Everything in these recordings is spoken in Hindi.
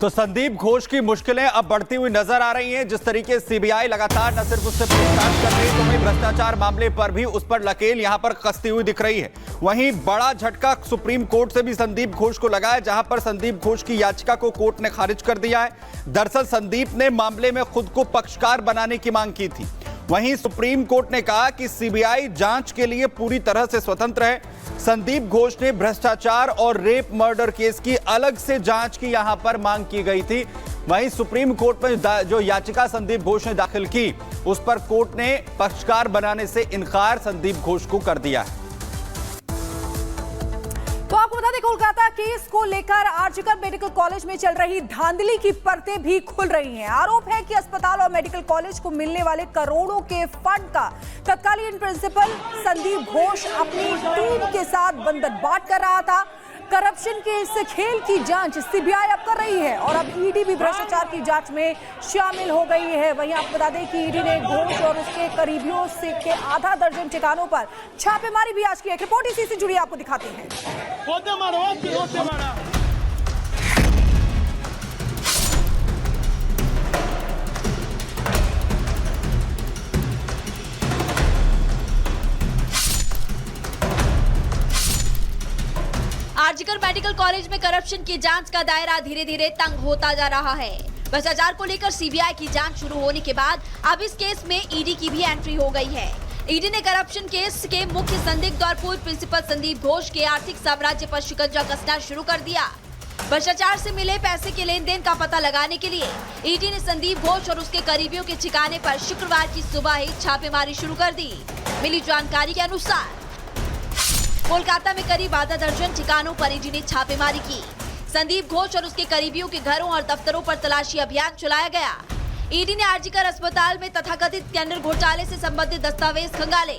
तो संदीप घोष की मुश्किलें अब बढ़ती हुई नजर आ रही हैं। जिस तरीके से सीबीआई लगातार न सिर्फ उससे पूछताछ कर रही है, तो वहीं भ्रष्टाचार मामले पर भी उस पर लकेल यहां पर कसती हुई दिख रही है। वहीं बड़ा झटका सुप्रीम कोर्ट से भी संदीप घोष को लगा है, जहां पर संदीप घोष की याचिका को कोर्ट ने खारिज कर दिया है। दरअसल संदीप ने मामले में खुद को पक्षकार बनाने की मांग की थी। वहीं सुप्रीम कोर्ट ने कहा कि सीबीआई जांच के लिए पूरी तरह से स्वतंत्र है। संदीप घोष ने भ्रष्टाचार और रेप मर्डर केस की अलग से जांच की यहां पर मांग की गई थी। वहीं सुप्रीम कोर्ट में जो याचिका संदीप घोष ने दाखिल की, उस पर कोर्ट ने पक्षकार बनाने से इनकार संदीप घोष को कर दिया है। तो आपको बता दें, कोलकाता केस को लेकर आरजीकर मेडिकल कॉलेज में चल रही धांधली की परतें भी खुल रही हैं। आरोप है कि अस्पताल और मेडिकल कॉलेज को मिलने वाले करोड़ों के फंड का तत्कालीन प्रिंसिपल संदीप घोष अपनी टीम के साथ बंधन बांट कर रहा था। करप्शन के इस खेल की जांच सीबीआई अब कर रही है और अब ईडी भी भ्रष्टाचार की जांच में शामिल हो गई है। वहीं आपको बता दें कि ईडी ने घोष और उसके करीबियों से के आधा दर्जन ठिकानों पर छापेमारी भी आज की। एक रिपोर्ट इसी से जुड़ी आपको दिखाते हैं। आरजीकर मेडिकल कॉलेज में करप्शन की जांच का दायरा धीरे धीरे तंग होता जा रहा है। भ्रष्टाचार को लेकर सीबीआई की जांच शुरू होने के बाद अब इस केस में ईडी की भी एंट्री हो गई है। ईडी ने करप्शन केस के मुख्य संदिग्ध और पूर्व प्रिंसिपल संदीप घोष के आर्थिक साम्राज्य पर शिकंजा कसना शुरू कर दिया। भ्रष्टाचार से मिले पैसे के लेन देन का पता लगाने के लिए ईडी ने संदीप घोष और उसके करीबियों के ठिकाने पर शुक्रवार की सुबह ही छापेमारी शुरू कर दी। मिली जानकारी के अनुसार कोलकाता में करीब आधा दर्जन ठिकानों पर ईडी ने छापेमारी की। संदीप घोष और उसके करीबियों के घरों और दफ्तरों पर तलाशी अभियान चलाया गया। ईडी ने आरजीकर अस्पताल में तथाकथित टेंडर घोटाले से संबंधित दस्तावेज खंगाले।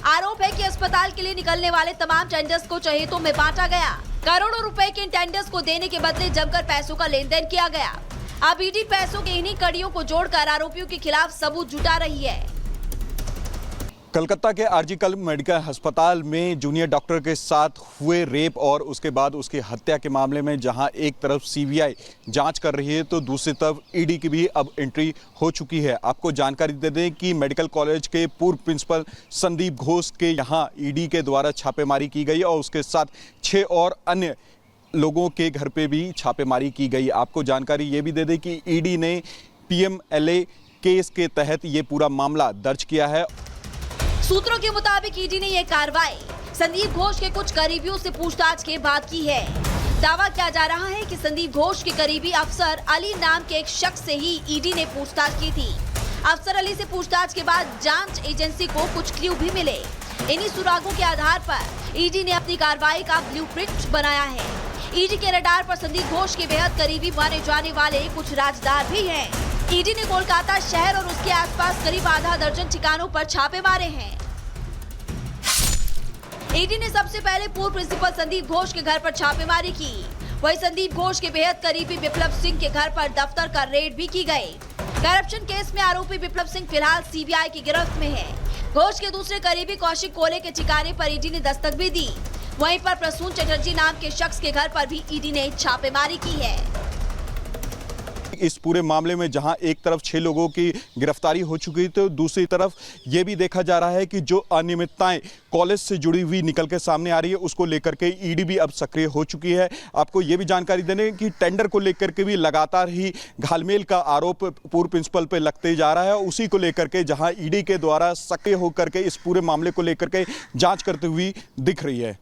आरोप है कि अस्पताल के लिए निकलने वाले तमाम टेंडर्स को चहेतों में बांटा गया। करोड़ों रुपए के इन टेंडर्स को देने के बदले जमकर पैसों का लेन देन किया गया। अब ईडी पैसों के इन्हीं कड़ियों को जोड़कर आरोपियों के खिलाफ सबूत जुटा रही है। कलकत्ता के आरजीकर मेडिकल अस्पताल में जूनियर डॉक्टर के साथ हुए रेप और उसके बाद उसकी हत्या के मामले में जहां एक तरफ सीबीआई जांच कर रही है, तो दूसरी तरफ ईडी की भी अब एंट्री हो चुकी है। आपको जानकारी दे दें कि मेडिकल कॉलेज के पूर्व प्रिंसिपल संदीप घोष के यहां ईडी के द्वारा छापेमारी की गई और उसके साथ 6 और अन्य लोगों के घर पे भी छापेमारी की गई। आपको जानकारी ये भी दे दें कि ईडी ने पीएमएलए केस के तहत ये पूरा मामला दर्ज किया है। सूत्रों के मुताबिक ईडी ने यह कार्रवाई संदीप घोष के कुछ करीबियों से पूछताछ के बाद की है। दावा किया जा रहा है कि संदीप घोष के करीबी अफसर अली नाम के एक शख्स से ही ईडी ने पूछताछ की थी। अफसर अली से पूछताछ के बाद जांच एजेंसी को कुछ क्लू भी मिले। इन्हीं सुरागों के आधार पर ईडी ने अपनी कार्रवाई का ब्लूप्रिंट बनाया है। ईडी के रडार पर संदीप घोष के बेहद करीबी माने जाने वाले कुछ राजदार भी हैं। ईडी ने कोलकाता शहर और उसके आसपास करीब आधा दर्जन ठिकानों पर छापे मारे हैं। ईडी ने सबसे पहले पूर्व प्रिंसिपल संदीप घोष के घर पर छापेमारी की। वहीं संदीप घोष के बेहद करीबी विप्लव सिंह के घर पर दफ्तर का रेड भी की गई। करप्शन केस में आरोपी विप्लव सिंह फिलहाल सीबीआई की गिरफ्त में है। घोष के दूसरे करीबी कौशिक कोले के ठिकाने पर ईडी ने दस्तक भी दी। वहीं पर प्रसून चटर्जी नाम के शख्स के घर पर भी ईडी ने छापेमारी की है। इस पूरे मामले में जहां एक तरफ 6 लोगों की गिरफ्तारी हो चुकी, तो दूसरी तरफ ये भी देखा जा रहा है कि जो अनियमितताएं कॉलेज से जुड़ी हुई निकल के सामने आ रही है, उसको लेकर के ईडी भी अब सक्रिय हो चुकी है। आपको ये भी जानकारी देने कि टेंडर को लेकर के भी लगातार ही घालमेल का आरोप पूर्व प्रिंसिपल पे लगते जा रहा है। उसी को लेकर के जहां ईडी के द्वारा सक्रिय होकर के इस पूरे मामले को लेकर के जाँच करते हुए दिख रही है।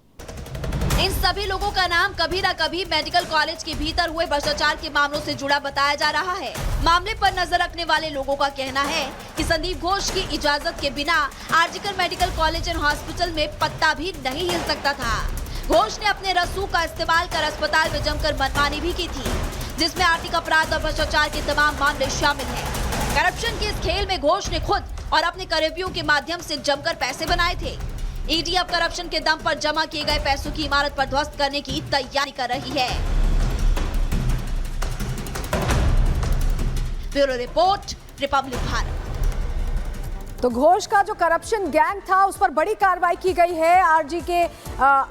इन सभी लोगों का नाम कभी न कभी मेडिकल कॉलेज के भीतर हुए भ्रष्टाचार के मामलों से जुड़ा बताया जा रहा है। मामले पर नजर रखने वाले लोगों का कहना है कि संदीप घोष की इजाजत के बिना RG Kar medical college and hospital में पत्ता भी नहीं हिल सकता था। घोष ने अपने रसूख का इस्तेमाल कर अस्पताल में जमकर मनमानी भी की थी, जिसमें आर्थिक अपराध और भ्रष्टाचार के तमाम मामले शामिल हैं। करप्शन के इस खेल में घोष ने खुद और अपने करीबियों के माध्यम से जमकर पैसे बनाए थे। ईडी अब करप्शन के दम पर जमा किए गए पैसों की इमारत पर ध्वस्त करने की तैयारी कर रही है। Bureau report, Republic Bharat. तो घोष का जो करप्शन गैंग था, उस पर बड़ी कार्रवाई की गई है। आरजी के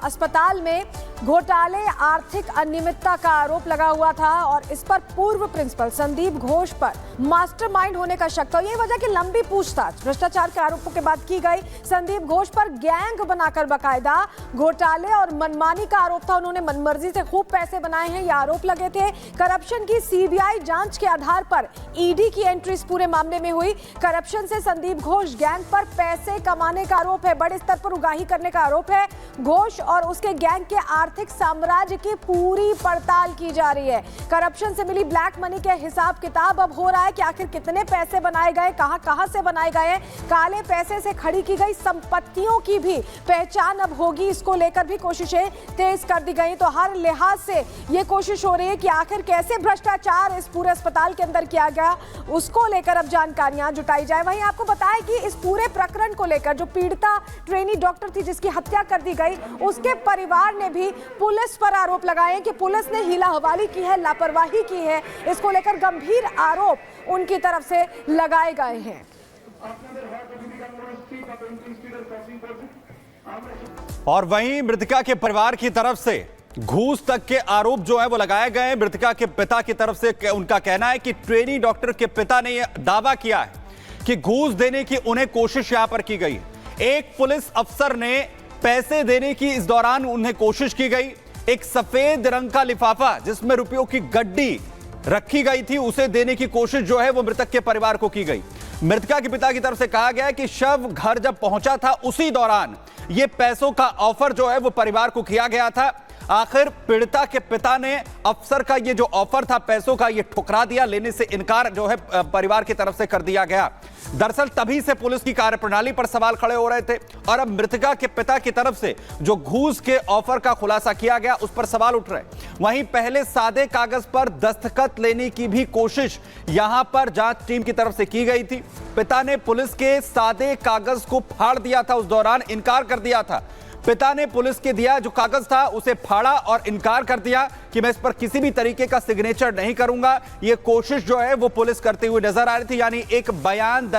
अस्पताल में घोटाले आर्थिक अनियमितता का आरोप लगा हुआ था और इस पर पूर्व प्रिंसिपल संदीप घोष पर मास्टरमाइंड होने का शक था। ये वजह की लंबी पूछताछ भ्रष्टाचार के आरोपों के बाद की गई। संदीप घोष पर गैंग बनाकर बकायदा घोटाले और मनमानी का आरोप था। उन्होंने मनमर्जी से खूब पैसे बनाए हैं, ये आरोप लगे थे। करप्शन की सीबीआई जांच के आधार पर ईडी की एंट्री इस पूरे मामले में हुई। करप्शन से संदीप घोष गैंग पर पैसे कमाने का आरोप है, बड़े स्तर पर उगाही करने का आरोप है। घोष और उसके गैंग के आर्थिक साम्राज्य की पूरी पड़ताल की जा रही है। करप्शन से मिली ब्लैक मनी के हिसाब किताब अब हो रहा है कि आखिर कितने पैसे बनाए गए, कहां से बनाए गए। काले पैसे से खड़ी की गई संपत्तियों की भी पहचान अब होगी। इसको लेकर भी कोशिशें तेज कर दी गई। तो हर लिहाज से ये कोशिश हो रही है कि आखिर कैसे भ्रष्टाचार इस पूरे अस्पताल के अंदर किया गया, उसको लेकर अब जानकारियां जुटाई जाए। वहीं आपको बताएं कि इस पूरे प्रकरण को लेकर जो पीड़िता ट्रेनी डॉक्टर थी जिसकी हत्या कर दी गई, उसके परिवार ने भी पुलिस पर आरोप लगाए कि पुलिस ने हीला हवाली की है, लापरवाही की है। इसको लेकर गंभीर आरोप उनकी तरफ से लगाए गए हैं। और वहीं मृतका के परिवार की तरफ से घूस तक के आरोप जो है वो लगाए गए हैं। मृतका के पिता की तरफ से उनका कहना है कि ट्रेनी डॉक्टर के पिता ने यह दावा किया है कि घूस देने की उन्हें कोशिश यहां पर की गई। एक पुलिस अफसर ने पैसे देने की इस दौरान उन्हें कोशिश की गई। एक सफेद रंग का लिफाफा जिसमें रुपयों की गड्डी रखी गई थी, उसे देने की कोशिश जो है वो मृतक के परिवार को की गई। मृतका के पिता की तरफ से कहा गया है कि शव घर जब पहुंचा था उसी दौरान ये पैसों का ऑफर जो है वो परिवार को किया गया था। आखिर पीड़िता के पिता ने अफसर का ये जो ऑफर था पैसों का, ये ठुकरा दिया, लेने से इनकार जो है परिवार की तरफ से कर दिया गया। दरअसल तभी से पुलिस की कार्यप्रणाली पर सवाल खड़े हो रहे थे और अब मृतका के पिता की तरफ से जो घूस के ऑफर का खुलासा किया गया उस पर सवाल उठ रहे। वहीं पहले सादे कागज पर दस्तखत लेने की भी कोशिश यहां पर जांच टीम की तरफ से की गई थी। पिता ने पुलिस के सादे कागज को फाड़ दिया था, उस दौरान इनकार कर दिया था। पिता ने पुलिस के दिया जो कागज था उसे फाड़ा और इनकार कर दिया कि मैं इस पर किसी भी तरीके का सिग्नेचर नहीं करूंगा। यह कोशिश जो है वो पुलिस करते हुए नजर आ रही थी, यानी एक बयान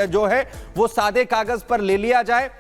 जो है वो सादे कागज पर ले लिया जाए